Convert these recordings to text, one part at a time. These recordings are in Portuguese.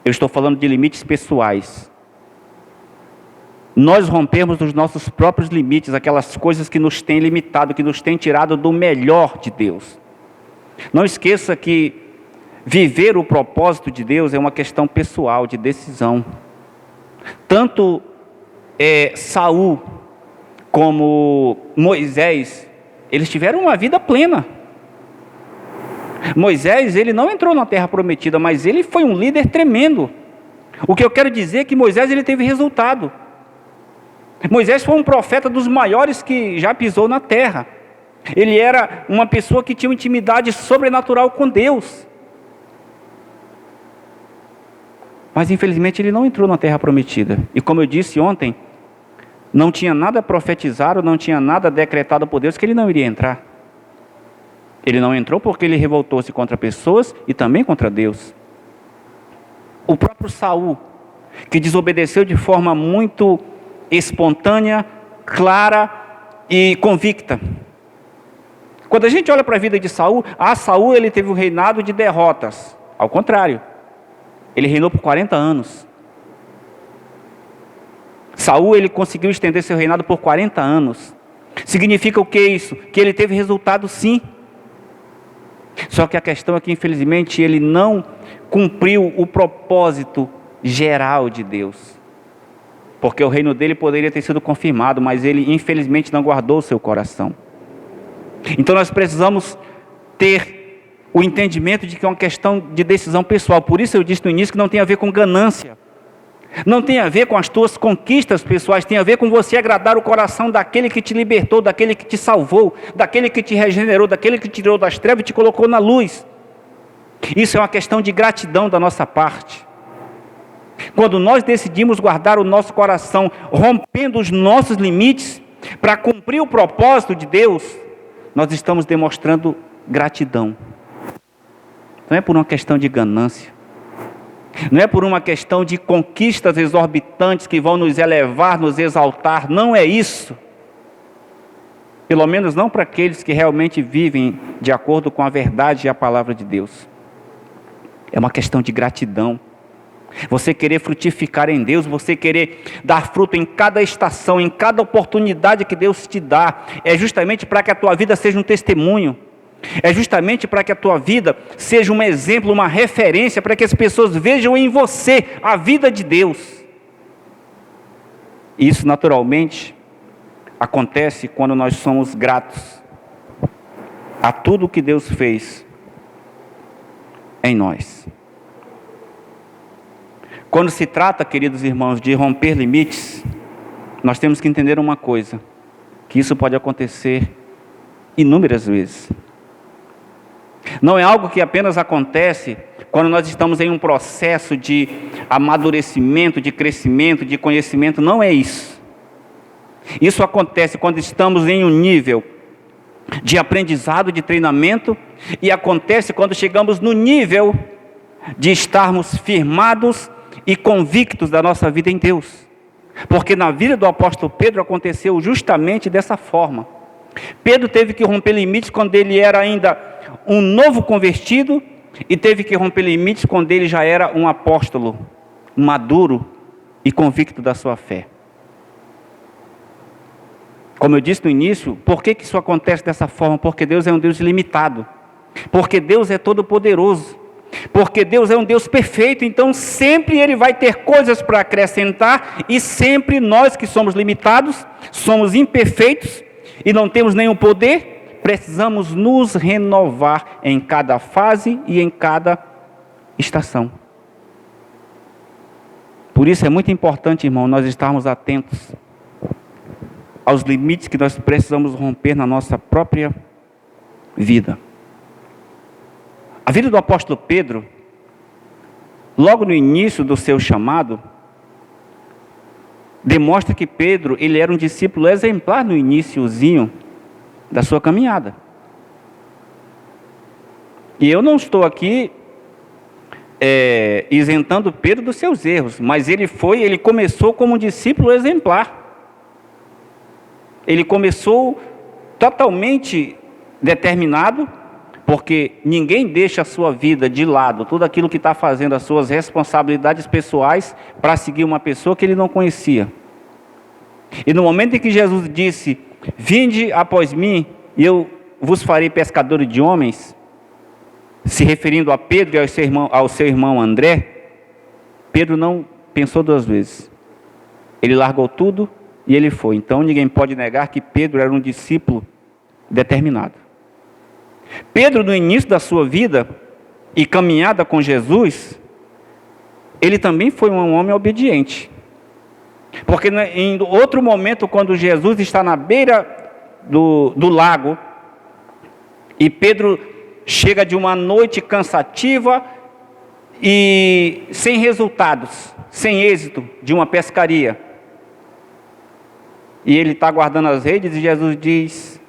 Eu estou falando de limites pessoais. Nós rompemos os nossos próprios limites, aquelas coisas que nos têm limitado, que nos têm tirado do melhor de Deus. Não esqueça que viver o propósito de Deus é uma questão pessoal, de decisão. Tanto Saul como Moisés, eles tiveram uma vida plena. Moisés, ele não entrou na terra prometida, mas ele foi um líder tremendo. O que eu quero dizer é que Moisés, ele teve resultado. Moisés foi um profeta dos maiores que já pisou na terra. Ele era uma pessoa que tinha uma intimidade sobrenatural com Deus. Mas infelizmente ele não entrou na terra prometida. E como eu disse ontem, não tinha nada profetizado, não tinha nada decretado por Deus que ele não iria entrar. Ele não entrou porque ele revoltou-se contra pessoas e também contra Deus. O próprio Saul, que desobedeceu de forma muito espontânea, clara e convicta. Quando a gente olha para a vida de Saul, Saul ele teve um reinado de derrotas. Ao contrário, ele reinou por 40 anos. Saul ele conseguiu estender seu reinado por 40 anos. Significa o que isso? Que ele teve resultado sim. Só que a questão é que infelizmente ele não cumpriu o propósito geral de Deus. Porque o reino dele poderia ter sido confirmado, mas ele infelizmente não guardou o seu coração. Então nós precisamos ter o entendimento de que é uma questão de decisão pessoal. Por isso eu disse no início que não tem a ver com ganância. Não tem a ver com as tuas conquistas pessoais, tem a ver com você agradar o coração daquele que te libertou, daquele que te salvou, daquele que te regenerou, daquele que te tirou das trevas e te colocou na luz. Isso é uma questão de gratidão da nossa parte. Quando nós decidimos guardar o nosso coração, rompendo os nossos limites, para cumprir o propósito de Deus, nós estamos demonstrando gratidão. Não é por uma questão de ganância. Não é por uma questão de conquistas exorbitantes que vão nos elevar, nos exaltar. Não é isso. Pelo menos não para aqueles que realmente vivem de acordo com a verdade e a palavra de Deus. É uma questão de gratidão. Você querer frutificar em Deus, você querer dar fruto em cada estação, em cada oportunidade que Deus te dá, é justamente para que a tua vida seja um testemunho. É justamente para que a tua vida seja um exemplo, uma referência, para que as pessoas vejam em você a vida de Deus. E isso naturalmente acontece quando nós somos gratos a tudo que Deus fez em nós. Quando se trata, queridos irmãos, de romper limites, nós temos que entender uma coisa, que isso pode acontecer inúmeras vezes. Não é algo que apenas acontece quando nós estamos em um processo de amadurecimento, de crescimento, de conhecimento. Não é isso. Isso acontece quando estamos em um nível de aprendizado, de treinamento, e acontece quando chegamos no nível de estarmos firmados e convictos da nossa vida em Deus. Porque na vida do apóstolo Pedro aconteceu justamente dessa forma. Pedro teve que romper limites quando ele era ainda um novo convertido, e teve que romper limites quando ele já era um apóstolo maduro e convicto da sua fé. Como eu disse no início, por que isso acontece dessa forma? Porque Deus é um Deus ilimitado, porque Deus é todo poderoso, porque Deus é um Deus perfeito. Então sempre Ele vai ter coisas para acrescentar, e sempre nós que somos limitados, somos imperfeitos e não temos nenhum poder, precisamos nos renovar em cada fase e em cada estação. Por isso é muito importante, irmão, nós estarmos atentos aos limites que nós precisamos romper na nossa própria vida. A vida do apóstolo Pedro, logo no início do seu chamado, demonstra que Pedro, ele era um discípulo exemplar no iniciozinho da sua caminhada. E eu não estou aqui isentando Pedro dos seus erros, mas ele começou como um discípulo exemplar. Ele começou totalmente determinado Porque ninguém deixa a sua vida de lado, tudo aquilo que está fazendo, as suas responsabilidades pessoais, para seguir uma pessoa que ele não conhecia. E no momento em que Jesus disse: vinde após mim, e eu vos farei pescadores de homens, se referindo a Pedro e ao seu irmão André, Pedro não pensou duas vezes. Ele largou tudo e ele foi. Então ninguém pode negar que Pedro era um discípulo determinado. Pedro, no início da sua vida e caminhada com Jesus, ele também foi um homem obediente. Porque em outro momento, quando Jesus está na beira do lago, e Pedro chega de uma noite cansativa e sem resultados, sem êxito de uma pescaria, e ele está guardando as redes, e Jesus diz,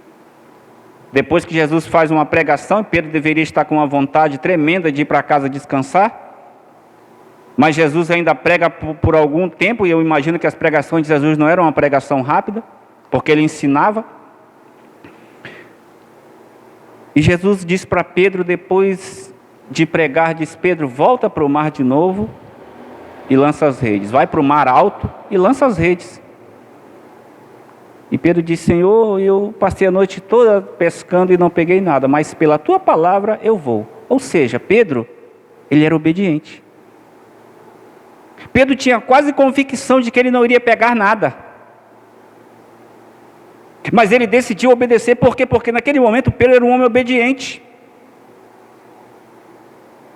depois que Jesus faz uma pregação, Pedro deveria estar com uma vontade tremenda de ir para casa descansar, mas Jesus ainda prega por algum tempo, e eu imagino que as pregações de Jesus não eram uma pregação rápida, porque ele ensinava. E Jesus disse para Pedro, depois de pregar, diz: Pedro, volta para o mar de novo e lança as redes. Vai para o mar alto e lança as redes. E Pedro disse: Senhor, eu passei a noite toda pescando e não peguei nada, mas pela tua palavra eu vou. Ou seja, Pedro, ele era obediente. Pedro tinha quase convicção de que ele não iria pegar nada. Mas ele decidiu obedecer, por quê? Porque naquele momento Pedro era um homem obediente.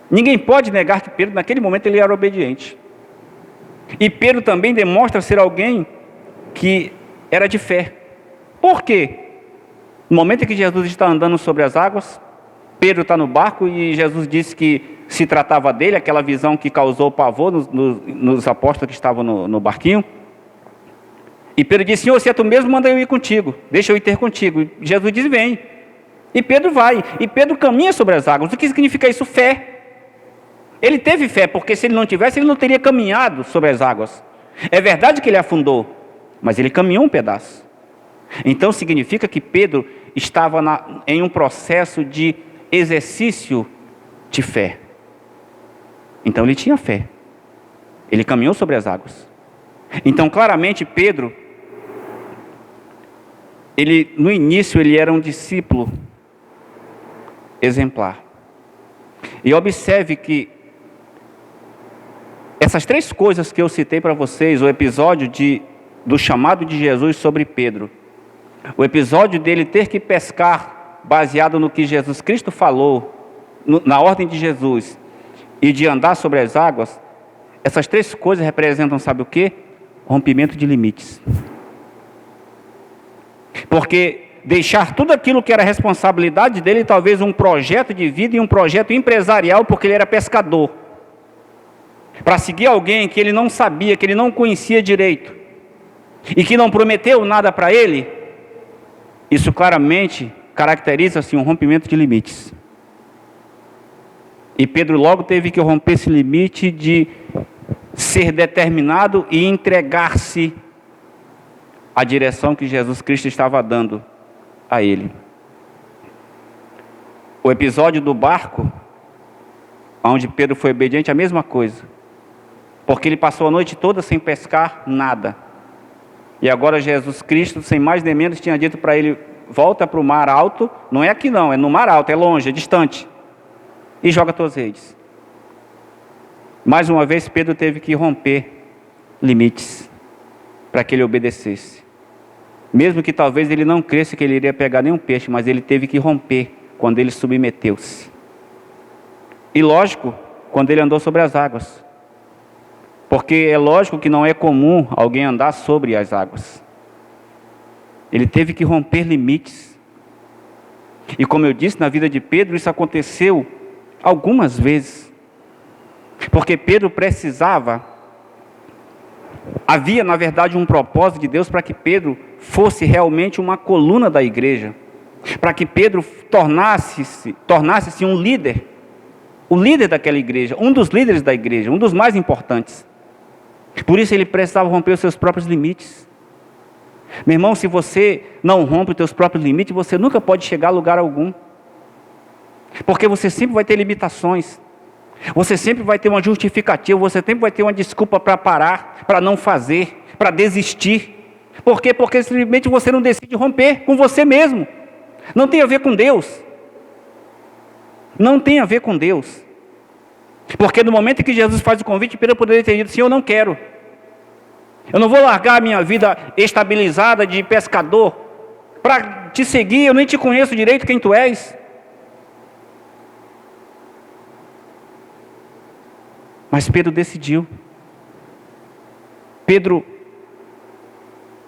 Ninguém pode negar que Pedro, naquele momento, ele era obediente. E Pedro também demonstra ser alguém que era de fé. Por quê? No momento em que Jesus está andando sobre as águas, Pedro está no barco e Jesus disse que se tratava dele, aquela visão que causou pavor nos apóstolos que estavam no barquinho. E Pedro disse: Senhor, se é tu mesmo, manda eu ir contigo, deixa eu ir ter contigo. E Jesus diz: vem. E Pedro vai, e Pedro caminha sobre as águas. O que significa isso? Fé. Ele teve fé, porque se ele não tivesse, ele não teria caminhado sobre as águas. É verdade que ele afundou, mas ele caminhou um pedaço. Então significa que Pedro estava em um processo de exercício de fé. Então ele tinha fé. Ele caminhou sobre as águas. Então claramente Pedro, no início ele era um discípulo exemplar. E observe que essas três coisas que eu citei para vocês, o episódio do chamado de Jesus sobre Pedro, o episódio dele ter que pescar baseado no que Jesus Cristo falou, na ordem de Jesus, e de andar sobre as águas, essas três coisas representam, sabe o quê? Rompimento de limites. Porque deixar tudo aquilo que era responsabilidade dele, talvez um projeto de vida e um projeto empresarial, porque ele era pescador, para seguir alguém que ele não sabia, que ele não conhecia direito, e que não prometeu nada para ele, isso claramente caracteriza-se um rompimento de limites. E Pedro logo teve que romper esse limite de ser determinado e entregar-se à direção que Jesus Cristo estava dando a ele. O episódio do barco, onde Pedro foi obediente, é a mesma coisa. Porque ele passou a noite toda sem pescar nada. E agora Jesus Cristo, sem mais nem menos, tinha dito para ele: volta para o mar alto, não é aqui não, é no mar alto, é longe, é distante, e joga tuas redes. Mais uma vez Pedro teve que romper limites para que ele obedecesse. Mesmo que talvez ele não cresça que ele iria pegar nenhum peixe, mas ele teve que romper quando ele submeteu-se. E lógico, quando ele andou sobre as águas. Porque é lógico que não é comum alguém andar sobre as águas. Ele teve que romper limites. E como eu disse, na vida de Pedro, isso aconteceu algumas vezes. Porque Pedro precisava, havia na verdade um propósito de Deus para que Pedro fosse realmente uma coluna da igreja. Para que Pedro tornasse-se um líder. O líder daquela igreja, um dos líderes da igreja, um dos mais importantes. Por isso ele precisava romper os seus próprios limites. Meu irmão, se você não rompe os seus próprios limites, você nunca pode chegar a lugar algum. Porque você sempre vai ter limitações. Você sempre vai ter uma justificativa, você sempre vai ter uma desculpa para parar, para não fazer, para desistir. Por quê? Porque simplesmente você não decide romper com você mesmo. Não tem a ver com Deus. Não tem a ver com Deus. Porque no momento em que Jesus faz o convite, Pedro poderia ter dito assim: eu não quero. Eu não vou largar a minha vida estabilizada de pescador para te seguir, eu nem te conheço direito quem tu és. Mas Pedro decidiu. Pedro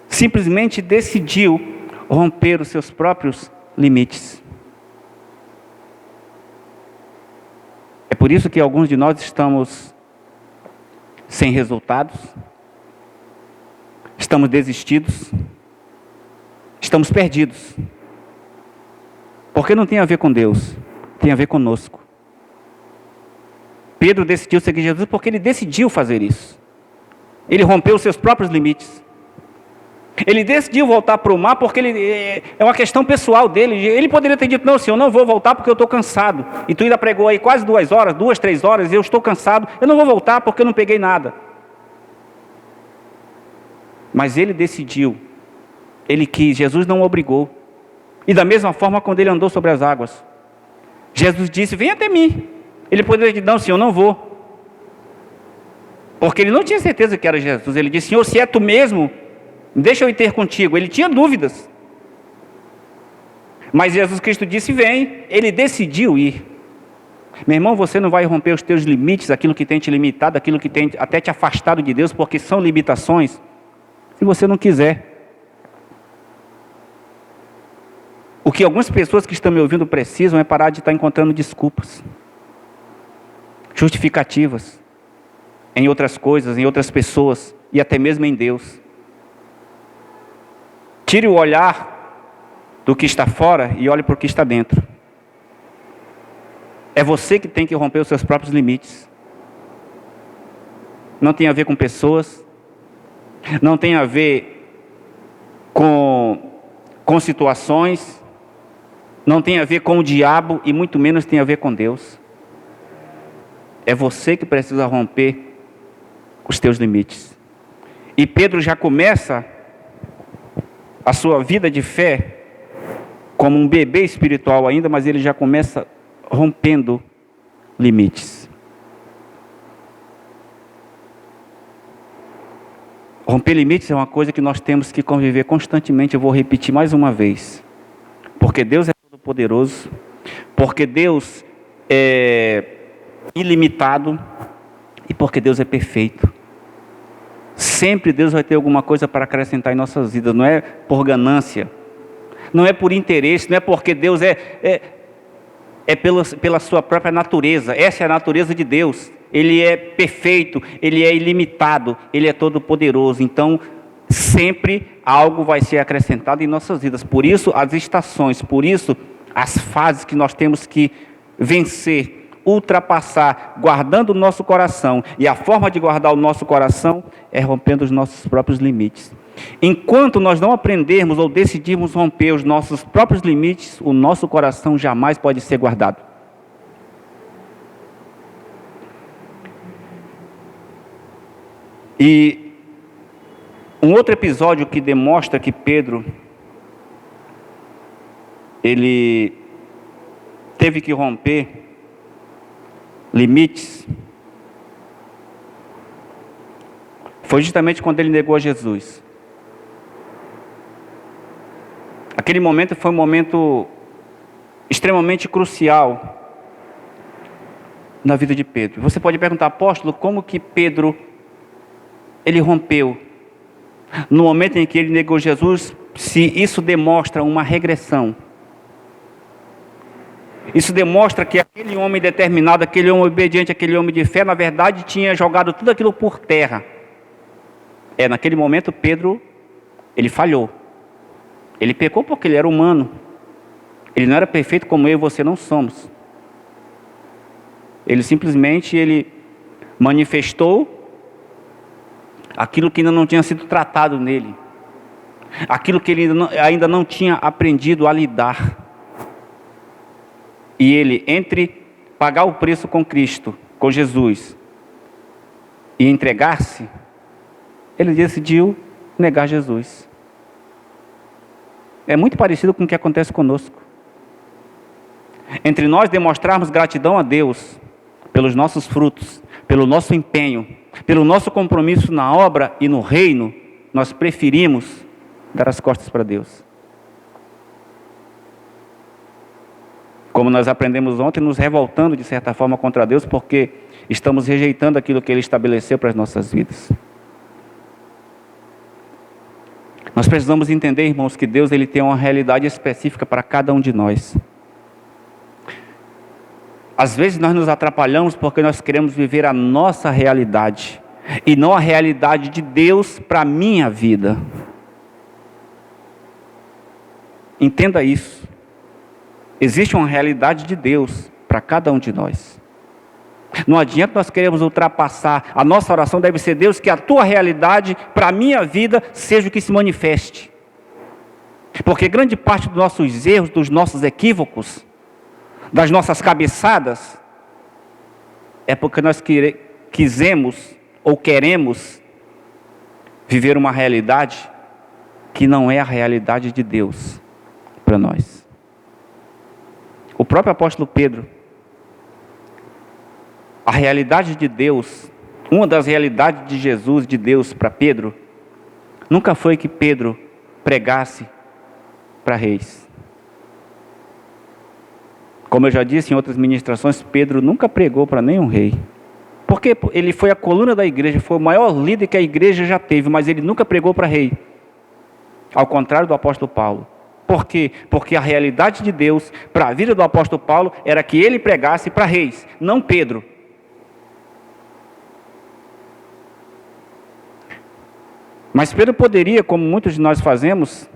simplesmente decidiu romper os seus próprios limites. É por isso que alguns de nós estamos sem resultados, estamos desistidos, estamos perdidos. Porque não tem a ver com Deus, tem a ver conosco. Pedro decidiu seguir Jesus porque ele decidiu fazer isso. Ele rompeu os seus próprios limites. Ele decidiu voltar para o mar porque é uma questão pessoal dele. Ele poderia ter dito: não, Senhor, eu não vou voltar porque eu estou cansado. E tu ainda pregou aí quase 2 horas, 2, 3 horas, e eu estou cansado. Eu não vou voltar porque eu não peguei nada. Mas ele decidiu. Ele quis, Jesus não o obrigou. E da mesma forma quando ele andou sobre as águas. Jesus disse: vem até mim. Ele poderia dizer: não, Senhor, eu não vou. Porque ele não tinha certeza que era Jesus. Ele disse: Senhor, se é tu mesmo, deixa eu ir ter contigo. Ele tinha dúvidas. Mas Jesus Cristo disse: vem. Ele decidiu ir. Meu irmão, você não vai romper os teus limites, aquilo que tem te limitado, aquilo que tem até te afastado de Deus, porque são limitações, se você não quiser. O que algumas pessoas que estão me ouvindo precisam é parar de estar encontrando desculpas, justificativas, em outras coisas, em outras pessoas, e até mesmo em Deus. Tire o olhar do que está fora e olhe para o que está dentro. É você que tem que romper os seus próprios limites. Não tem a ver com pessoas, não tem a ver com situações, não tem a ver com o diabo e muito menos tem a ver com Deus. É você que precisa romper os teus limites. E Pedro já começa a sua vida de fé como um bebê espiritual ainda, mas ele já começa rompendo limites. Romper limites é uma coisa que nós temos que conviver constantemente. Eu vou repetir mais uma vez. Porque Deus é todo-poderoso, porque Deus é ilimitado e porque Deus é perfeito. Sempre Deus vai ter alguma coisa para acrescentar em nossas vidas. Não é por ganância, não é por interesse, não é porque Deus é pela sua própria natureza. Essa é a natureza de Deus. Ele é perfeito, Ele é ilimitado, Ele é todo-poderoso. Então, sempre algo vai ser acrescentado em nossas vidas. Por isso, as estações, por isso, as fases que nós temos que vencer, ultrapassar, guardando o nosso coração. E a forma de guardar o nosso coração é rompendo os nossos próprios limites. Enquanto nós não aprendermos ou decidirmos romper os nossos próprios limites, o nosso coração jamais pode ser guardado. E um outro episódio que demonstra que Pedro, ele teve que romper limites, foi justamente quando ele negou a Jesus. Aquele momento foi um momento extremamente crucial na vida de Pedro. Você pode perguntar: apóstolo, como que Pedro ele rompeu? No momento em que ele negou Jesus, se isso demonstra uma regressão. Isso demonstra que aquele homem determinado, aquele homem obediente, aquele homem de fé, na verdade tinha jogado tudo aquilo por terra. Naquele momento Pedro, ele falhou. Ele pecou porque ele era humano. Ele não era perfeito como eu e você não somos. Ele simplesmente manifestou aquilo que ainda não tinha sido tratado nele. Aquilo que ele ainda não tinha aprendido a lidar. E ele, entre pagar o preço com Cristo, com Jesus, e entregar-se, ele decidiu negar Jesus. É muito parecido com o que acontece conosco. Entre nós demonstrarmos gratidão a Deus pelos nossos frutos, pelo nosso empenho, pelo nosso compromisso na obra e no reino, nós preferimos dar as costas para Deus. Como nós aprendemos ontem, nos revoltando de certa forma contra Deus, porque estamos rejeitando aquilo que Ele estabeleceu para as nossas vidas. Nós precisamos entender, irmãos, que Deus ele tem uma realidade específica para cada um de nós. Às vezes nós nos atrapalhamos porque nós queremos viver a nossa realidade e não a realidade de Deus para a minha vida. Entenda isso. Existe uma realidade de Deus para cada um de nós. Não adianta nós queremos ultrapassar. A nossa oração deve ser: Deus, que a tua realidade para a minha vida seja o que se manifeste. Porque grande parte dos nossos erros, dos nossos equívocos, das nossas cabeçadas, é porque nós quisemos ou queremos viver uma realidade que não é a realidade de Deus para nós. O próprio apóstolo Pedro, a realidade de Deus, uma das realidades de Jesus, de Deus para Pedro, nunca foi que Pedro pregasse para reis. Como eu já disse em outras ministrações, Pedro nunca pregou para nenhum rei. Porque ele foi a coluna da igreja, foi o maior líder que a igreja já teve, mas ele nunca pregou para rei. Ao contrário do apóstolo Paulo. Por quê? Porque a realidade de Deus para a vida do apóstolo Paulo era que ele pregasse para reis, não Pedro. Mas Pedro poderia, como muitos de nós fazemos,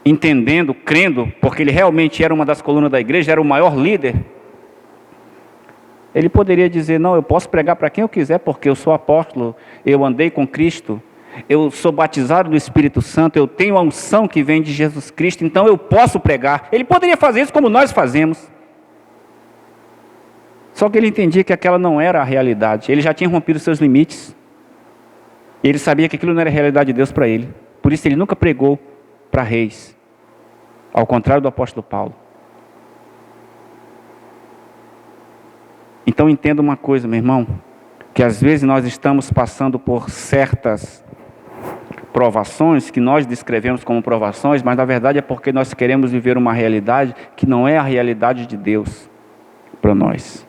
entendendo, crendo, porque ele realmente era uma das colunas da igreja, era o maior líder, ele poderia dizer: não, eu posso pregar para quem eu quiser, porque eu sou apóstolo, eu andei com Cristo, eu sou batizado do Espírito Santo, eu tenho a unção que vem de Jesus Cristo, então eu posso pregar. Ele poderia fazer isso como nós fazemos. Só que ele entendia que aquela não era a realidade. Ele já tinha rompido seus limites. Ele sabia que aquilo não era a realidade de Deus para ele. Por isso ele nunca pregou para reis. Ao contrário do apóstolo Paulo. Então entenda uma coisa, meu irmão, que às vezes nós estamos passando por certas provações que nós descrevemos como provações, mas na verdade é porque nós queremos viver uma realidade que não é a realidade de Deus para nós.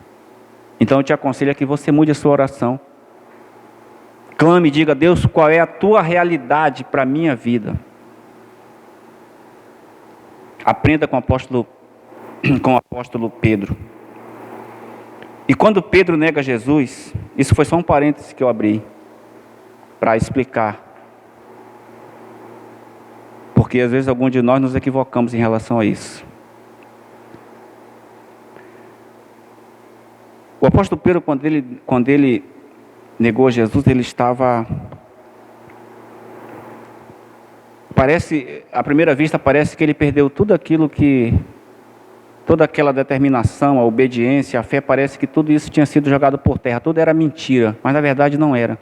Então eu te aconselho a que você mude a sua oração. Clame e diga: Deus, qual é a tua realidade para a minha vida? Aprenda com o apóstolo Pedro. E quando Pedro nega Jesus, isso foi só um parêntese que eu abri para explicar. Porque às vezes alguns de nós nos equivocamos em relação a isso. O apóstolo Pedro, quando ele negou Jesus, ele estava... à primeira vista parece que ele perdeu tudo aquilo que... toda aquela determinação, a obediência, a fé, parece que tudo isso tinha sido jogado por terra, tudo era mentira, mas na verdade não era.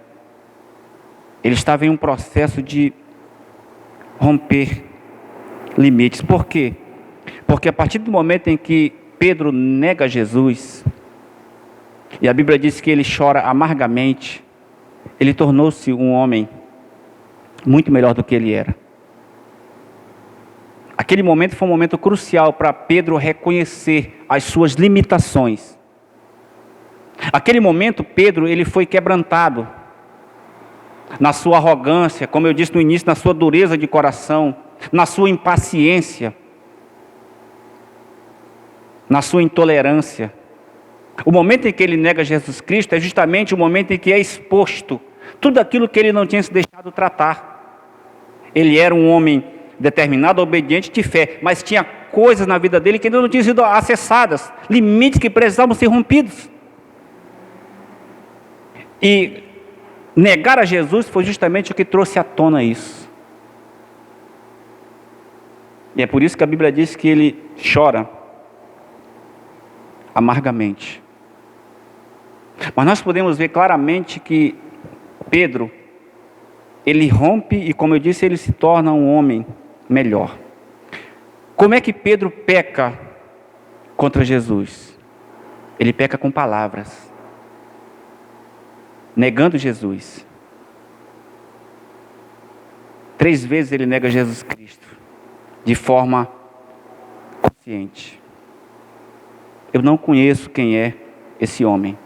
Ele estava em um processo de romper limites. Por quê? Porque a partir do momento em que Pedro nega Jesus, e a Bíblia diz que ele chora amargamente, ele tornou-se um homem muito melhor do que ele era. Aquele momento foi um momento crucial para Pedro reconhecer as suas limitações. Aquele momento, Pedro, ele foi quebrantado na sua arrogância, como eu disse no início, na sua dureza de coração, na sua impaciência, na sua intolerância. O momento em que ele nega Jesus Cristo é justamente o momento em que é exposto tudo aquilo que ele não tinha se deixado tratar. Ele era um homem determinado, obediente, de fé, mas tinha coisas na vida dele que ainda não tinham sido acessadas, limites que precisavam ser rompidos. E negar a Jesus foi justamente o que trouxe à tona isso. E é por isso que a Bíblia diz que ele chora amargamente. Mas nós podemos ver claramente que Pedro, ele rompe e, como eu disse, ele se torna um homem melhor. Como é que Pedro peca contra Jesus? Ele peca com palavras, negando Jesus. 3 vezes ele nega Jesus Cristo, de forma consciente. Eu não conheço quem é esse homem.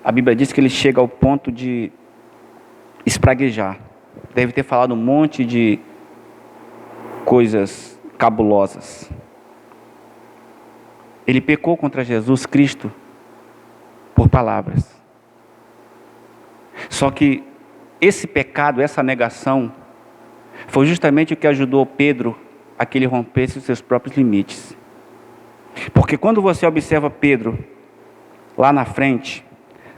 A Bíblia diz que ele chega ao ponto de espraguejar. Deve ter falado um monte de coisas cabulosas. Ele pecou contra Jesus Cristo por palavras. Só que esse pecado, essa negação, foi justamente o que ajudou Pedro a que ele rompesse os seus próprios limites. Porque quando você observa Pedro lá na frente,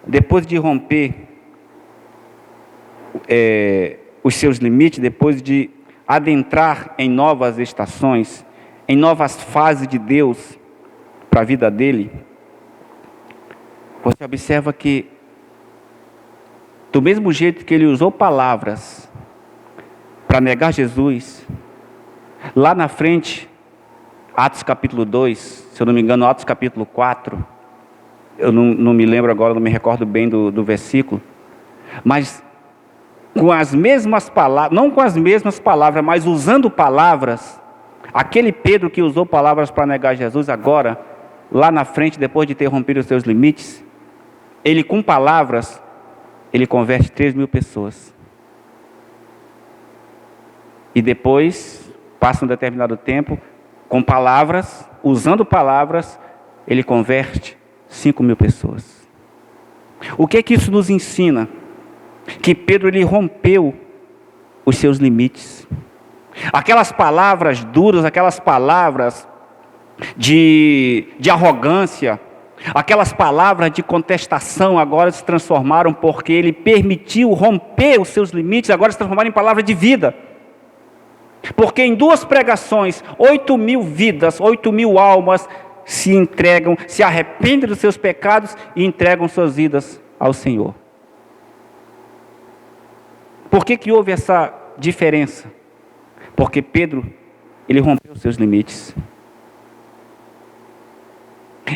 depois de romper os seus limites, depois de adentrar em novas estações, em novas fases de Deus para a vida dele, você observa que, do mesmo jeito que ele usou palavras para negar Jesus, lá na frente, Atos capítulo 2, se eu não me engano, Atos capítulo 4, eu não me lembro agora, não me recordo bem do versículo, mas com as mesmas palavras, não com as mesmas palavras, mas usando palavras, aquele Pedro que usou palavras para negar Jesus agora, lá na frente, depois de ter rompido os seus limites, ele com palavras, ele converte 3.000 pessoas. E depois, passa um determinado tempo, com palavras, usando palavras, ele converte 5.000 pessoas. O que é que isso nos ensina? Que Pedro, ele rompeu os seus limites. Aquelas palavras duras, aquelas palavras de arrogância, aquelas palavras de contestação agora se transformaram, porque ele permitiu romper os seus limites, agora se transformaram em palavras de vida. Porque em 2 pregações, 8.000 vidas, 8.000 almas se entregam, se arrependem dos seus pecados e entregam suas vidas ao Senhor. Por que houve essa diferença? Porque Pedro, ele rompeu os seus limites.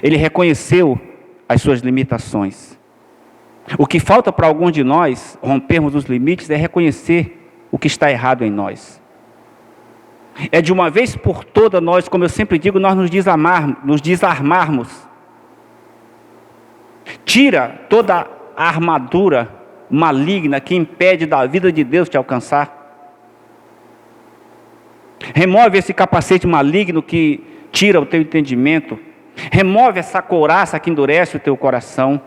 Ele reconheceu as suas limitações. O que falta para alguns de nós rompermos os limites é reconhecer o que está errado em nós. É de uma vez por todas nós, como eu sempre digo, nós nos desarmarmos. Tira toda a armadura maligna que impede da vida de Deus te alcançar. Remove esse capacete maligno que tira o teu entendimento. Remove essa couraça que endurece o teu coração.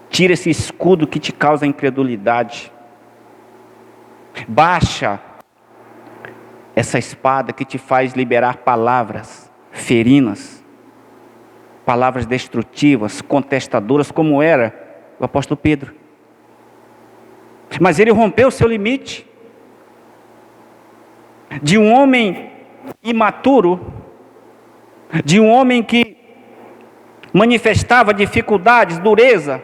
Tira esse escudo que te causa incredulidade. Baixa essa espada que te faz liberar palavras ferinas, palavras destrutivas, contestadoras, como era o apóstolo Pedro. Mas ele rompeu o seu limite. De um homem imaturo, de um homem que manifestava dificuldades, dureza,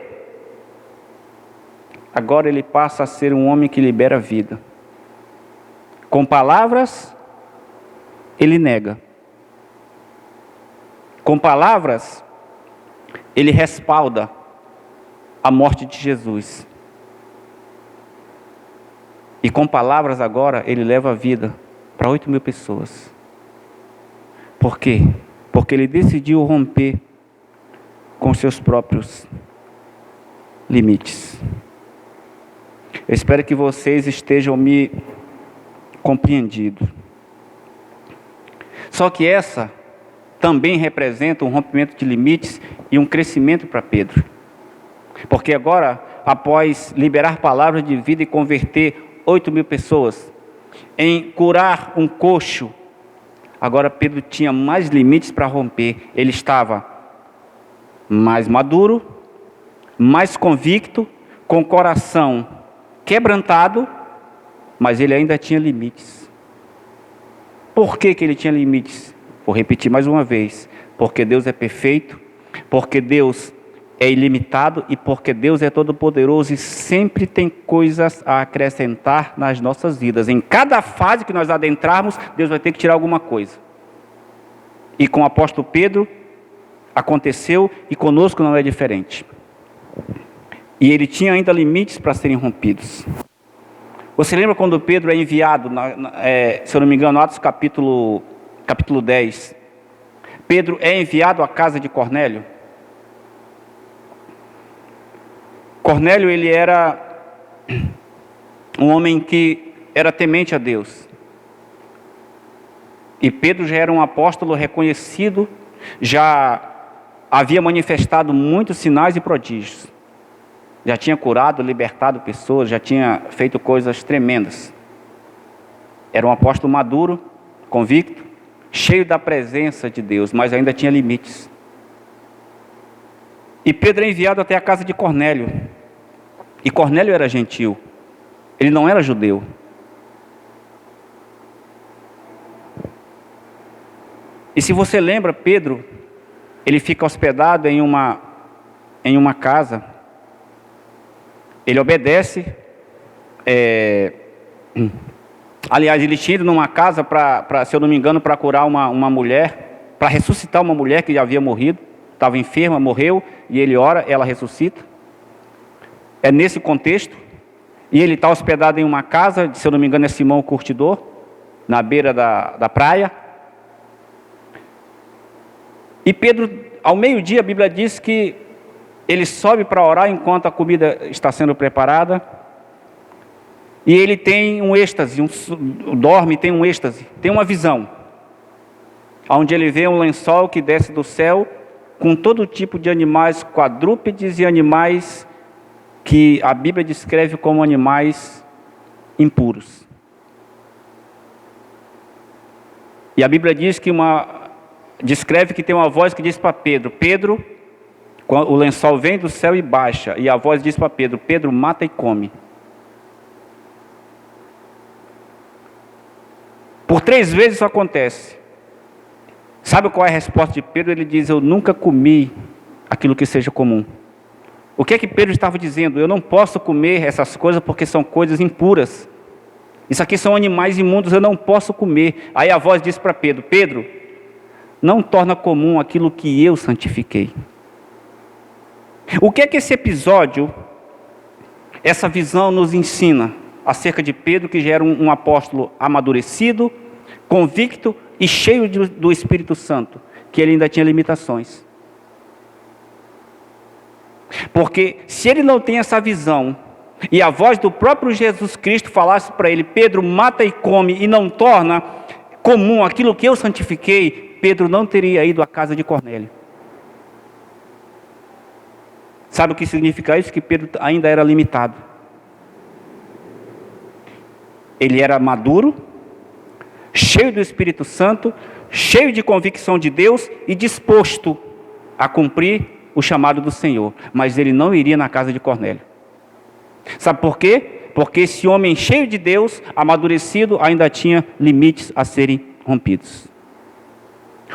agora ele passa a ser um homem que libera vida. Com palavras, ele nega. Com palavras, ele respalda a morte de Jesus. E com palavras agora, ele leva a vida para 8.000 pessoas. Por quê? Porque ele decidiu romper com seus próprios limites. Eu espero que vocês estejam me compreendido. Só que essa também representa um rompimento de limites e um crescimento para Pedro. Porque agora, após liberar palavras de vida e converter 8.000 pessoas, em curar um coxo, agora Pedro tinha mais limites para romper. Ele estava mais maduro, mais convicto, com o coração quebrantado, mas ele ainda tinha limites. Por que ele tinha limites? Vou repetir mais uma vez. porque Deus é perfeito, porque Deus é ilimitado e porque Deus é todo-poderoso e sempre tem coisas a acrescentar nas nossas vidas. Em cada fase que nós adentrarmos, Deus vai ter que tirar alguma coisa. E com o apóstolo Pedro aconteceu e conosco não é diferente. E ele tinha ainda limites para serem rompidos. Você lembra quando Pedro é enviado, se eu não me engano, Atos capítulo 10, Pedro é enviado à casa de Cornélio? Cornélio, ele era um homem que era temente a Deus. E Pedro já era um apóstolo reconhecido, já havia manifestado muitos sinais e prodígios. Já tinha curado, libertado pessoas, já tinha feito coisas tremendas. Era um apóstolo maduro, convicto, cheio da presença de Deus, mas ainda tinha limites. E Pedro é enviado até a casa de Cornélio. E Cornélio era gentil, ele não era judeu. E se você lembra, Pedro, ele fica hospedado em uma casa. Ele obedece. Aliás, ele tira numa casa se eu não me engano, para curar uma mulher, para ressuscitar uma mulher que já havia morrido, estava enferma, morreu, e ele ora, ela ressuscita. É nesse contexto. E ele está hospedado em uma casa, se eu não me engano é Simão o Curtidor, na beira da praia. E Pedro, ao meio-dia, a Bíblia diz que ele sobe para orar enquanto a comida está sendo preparada. E ele tem um êxtase, dorme, tem um êxtase, tem uma visão. Onde ele vê um lençol que desce do céu, com todo tipo de animais quadrúpedes e animais que a Bíblia descreve como animais impuros. E a Bíblia diz que descreve que tem uma voz que diz para Pedro: Pedro, o lençol vem do céu e baixa, e a voz diz para Pedro: Pedro, mata e come. Por 3 vezes isso acontece. Sabe qual é a resposta de Pedro? Ele diz: eu nunca comi aquilo que seja comum. O que é que Pedro estava dizendo? Eu não posso comer essas coisas porque são coisas impuras. Isso aqui são animais imundos, eu não posso comer. Aí a voz diz para Pedro: Pedro, não torna comum aquilo que eu santifiquei. O que é que esse episódio, essa visão nos ensina acerca de Pedro, que já era um apóstolo amadurecido, convicto e cheio do Espírito Santo, que ele ainda tinha limitações? Porque se ele não tem essa visão, e a voz do próprio Jesus Cristo falasse para ele: Pedro, mata e come, e não torna comum aquilo que eu santifiquei, Pedro não teria ido à casa de Cornélio. Sabe o que significa isso? Que Pedro ainda era limitado. Ele era maduro, cheio do Espírito Santo, cheio de convicção de Deus e disposto a cumprir o chamado do Senhor. Mas ele não iria na casa de Cornélio. Sabe por quê? Porque esse homem cheio de Deus, amadurecido, ainda tinha limites a serem rompidos.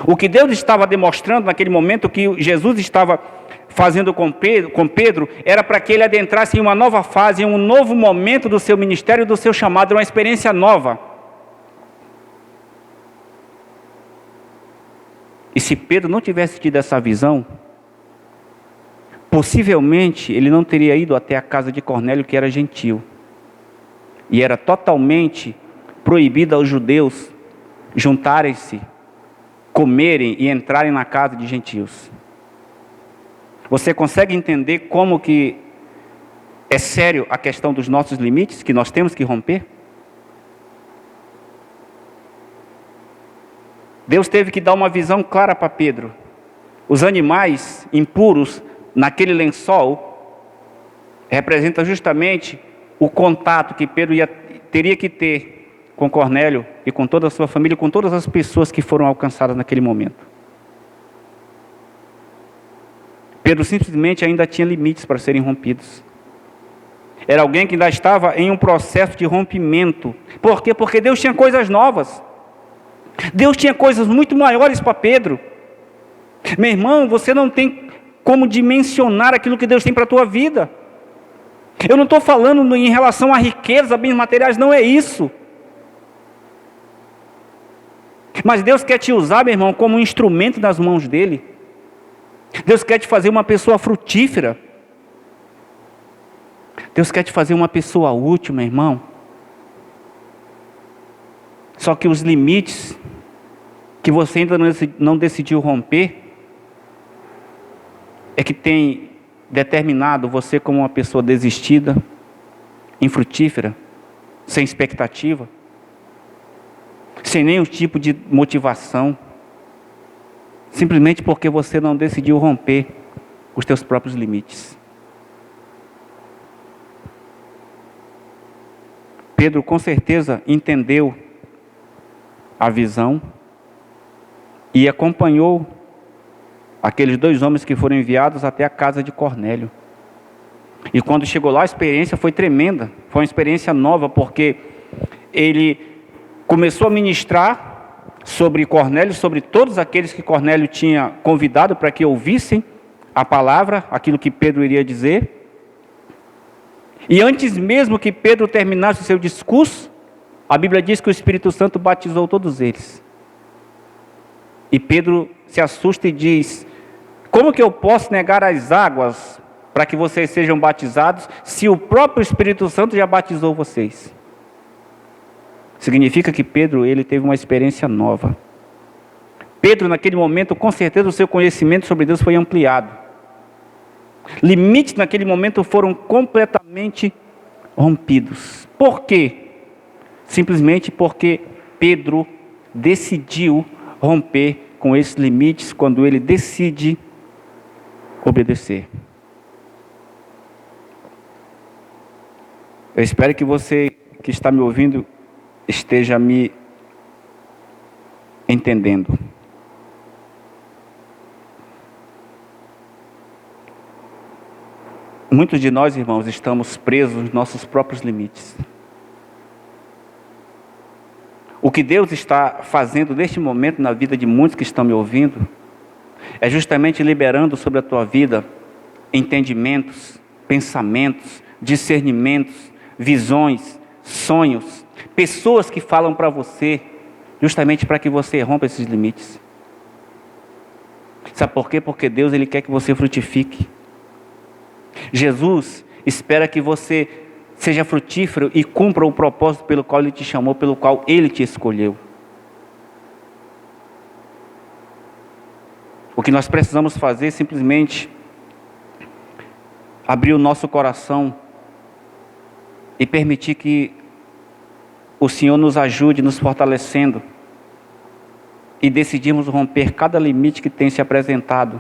O que Deus estava demonstrando naquele momento, o que Jesus estava fazendo com Pedro, era para que ele adentrasse em uma nova fase, em um novo momento do seu ministério, do seu chamado, uma experiência nova. E se Pedro não tivesse tido essa visão, possivelmente ele não teria ido até a casa de Cornélio, que era gentil. E era totalmente proibido aos judeus juntarem-se, comerem e entrarem na casa de gentios. Você consegue entender como que é sério a questão dos nossos limites, que nós temos que romper? Deus teve que dar uma visão clara para Pedro. Os animais impuros naquele lençol representa justamente o contato que Pedro teria que ter com Cornélio e com toda a sua família, com todas as pessoas que foram alcançadas naquele momento. Pedro simplesmente ainda tinha limites para serem rompidos. Era alguém que ainda estava em um processo de rompimento. Por quê? Porque Deus tinha coisas novas. Deus tinha coisas muito maiores para Pedro. Meu irmão, você não tem como dimensionar aquilo que Deus tem para a tua vida. Eu não estou falando em relação a riqueza, bens materiais, não é isso. Mas Deus quer te usar, meu irmão, como um instrumento nas mãos dEle. Deus quer te fazer uma pessoa frutífera. Deus quer te fazer uma pessoa útil, meu irmão. Só que os limites que você ainda não decidiu romper é que tem determinado você como uma pessoa desistida, infrutífera, sem expectativa, sem nenhum tipo de motivação, simplesmente porque você não decidiu romper os teus próprios limites. Pedro com certeza entendeu a visão e acompanhou aqueles 2 homens que foram enviados até a casa de Cornélio. E quando chegou lá, a experiência foi tremenda, foi uma experiência nova, porque ele começou a ministrar sobre Cornélio, sobre todos aqueles que Cornélio tinha convidado para que ouvissem a palavra, aquilo que Pedro iria dizer. E antes mesmo que Pedro terminasse o seu discurso, a Bíblia diz que o Espírito Santo batizou todos eles. E Pedro se assusta e diz: como que eu posso negar as águas para que vocês sejam batizados, se o próprio Espírito Santo já batizou vocês? Significa que Pedro, ele teve uma experiência nova. Pedro, naquele momento, com certeza o seu conhecimento sobre Deus foi ampliado. Limites naquele momento foram completamente rompidos. Por quê? Simplesmente porque Pedro decidiu romper com esses limites quando ele decide obedecer. Eu espero que você que está me ouvindo esteja me entendendo. Muitos de nós, irmãos, estamos presos nos nossos próprios limites. O que Deus está fazendo neste momento na vida de muitos que estão me ouvindo é justamente liberando sobre a tua vida entendimentos, pensamentos, discernimentos, visões, sonhos, pessoas que falam para você, justamente para que você rompa esses limites. Sabe por quê? Porque Deus, Ele quer que você frutifique. Jesus espera que você seja frutífero e cumpra o propósito pelo qual Ele te chamou, pelo qual Ele te escolheu. O que nós precisamos fazer é simplesmente abrir o nosso coração e permitir que o Senhor nos ajude, nos fortalecendo, e decidirmos romper cada limite que tem se apresentado